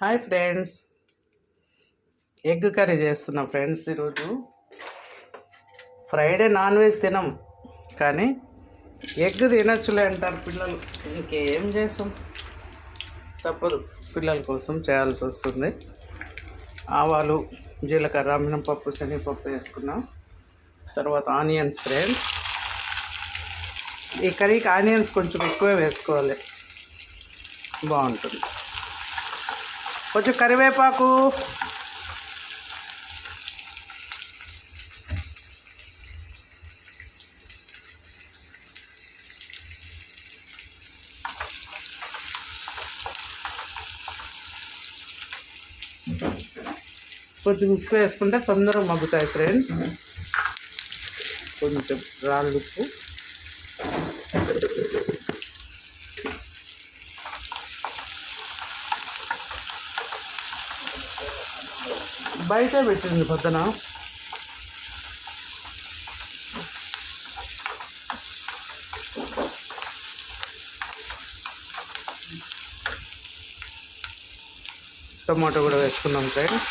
Hi friends, egg curry చేస్తున్నా friends. ఈరోజు Friday non veg తినం, కానీ ఎగ్ తినచ్చులే అంటారు పిల్లలు. ఇంకేం చేస్తాం, తప్పదు, పిల్లల కోసం చేయాల్సి వస్తుంది. ఆవాలు, జీలకర్ర, మినపప్పు, శనగపప్పు వేసుకున్నాం. తర్వాత ఆనియన్స్ ఫ్రెండ్స్. ఈ కర్రీకి ఆనియన్స్ కొంచెం ఎక్కువే వేసుకోవాలి, బాగుంటుంది. కొంచెం కరివేపాకు, కొంచెం ఉప్పు వేసుకుంటే తొందరగా మగ్గుతాయి ఫ్రెండ్స్. కొంచెం రాళ్ళు ఉప్పు, బయట పెట్టింది పొద్దున. టమాటో కూడా వేసుకున్నాం ఫ్రెండ్స్.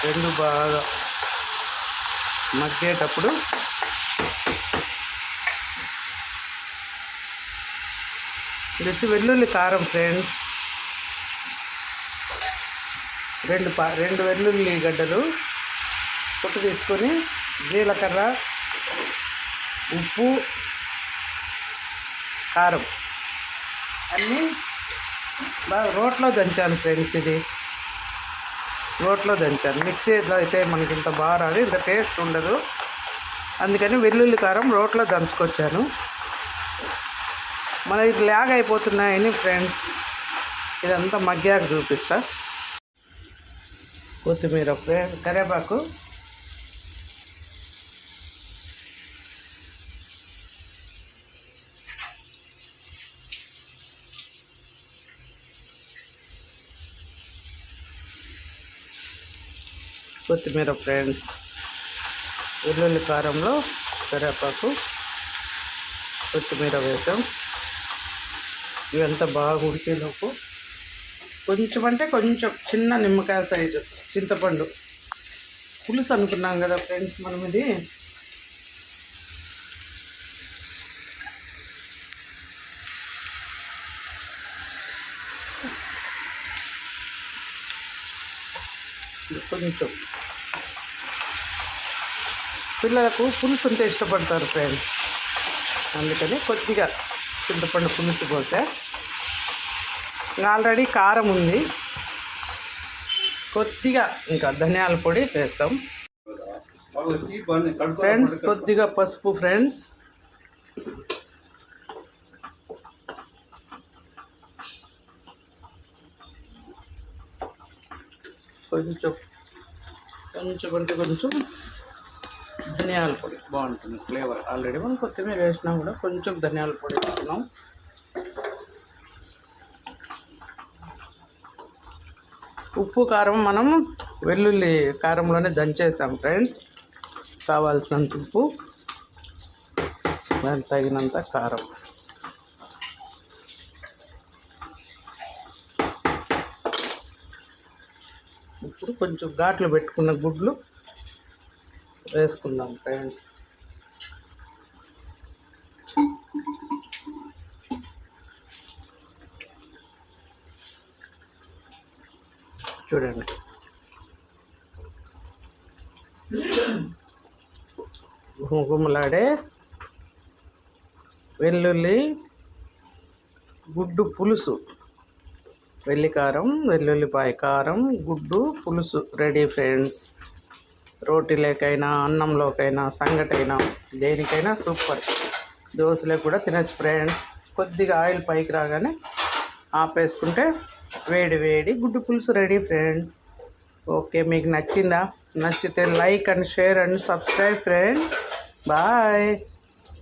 రెండు బాగా మగ్గేటప్పుడు ఇది వెల్లుల్లి కారం ఫ్రెండ్స్. రెండు వెల్లుల్లి గడ్డలు పొట్టు తీసుకొని, జీలకర్ర, ఉప్పు, కారం అన్నీ బాగా రోట్లో దంచాను ఫ్రెండ్స్. ఇది రోట్లో దంచాను, మిక్సీలో అయితే మనకి ఇంత బాగా రాదు, ఇంత టేస్ట్ ఉండదు. అందుకని వెల్లుల్లి కారం రోట్లో దంచుకొచ్చాను. మన ఇది లాగ్ అయిపోతున్నాయని ఫ్రెండ్స్, ఇదంతా మగ్గాక చూపిస్తా. కొత్తిమీర, కరివేపాకు, కొత్తిమీర ఫ్రెండ్స్. వెల్లుల్లి కారంలో కరివేపాకు, కొత్తిమీర వేసాం. ఇవంతా బాగా ఉడికేలోపు కొంచెం అంటే కొంచెం చిన్న నిమ్మకాయ సైజు చింతపండు పులుసు అనుకున్నాం కదా ఫ్రెండ్స్ మనం. ఇది కొంచెం పిల్లలకు పులుసు ఉంటే ఇష్టపడతారు ఫ్రెండ్స్, అందుకని కొద్దిగా చింతపండు పులుసు పోసా. ఆల్రెడీ కారం ఉంది, కొద్దిగా ఇంకా ధనియాల పొడి వేస్తాం ఫ్రెండ్స్. కొద్దిగా పసుపు ఫ్రెండ్స్. కొంచెం అంటే కొంచెం ధనియాల పొడి బాగుంటుంది ఫ్లేవర్. ఆల్రెడీ మనం కొత్తిమీర వేసినా కూడా కొంచెం ధనియాల పొడి వేస్తున్నాం. ఉప్పు, కారం మనం వెల్లుల్లి కారంలోనే దంచేస్తాం ఫ్రెండ్స్. కావాల్సినంత ఉప్పు, దానికి తగినంత కారం. ఇప్పుడు కొంచెం ఘాట్లు పెట్టుకున్న గుడ్లు వేసుకుందాం ఫ్రెండ్స్. చూడండి, గుమగుమలాడే వెల్లుల్లి గుడ్డు పులుసు, వెల్లికారం, వెల్లుల్లిపాయ కారం, గుడ్డు పులుసు రెడీ ఫ్రెండ్స్. రోటీలోకైనా, అన్నంలోకైనా, సంగటైనా, దేనికైనా సూపర్. దోశలకు కూడా తినచ్చు ఫ్రెండ్స్. కొద్దిగా ఆయిల్ పైకి రాగానే ఆపేసుకుంటే వేడి వేడి గుడ్డు పులుసు రెడీ ఫ్రెండ్స్. ఓకే, మీకు నచ్చిందా? నచ్చితే like and share and subscribe friends. Bye.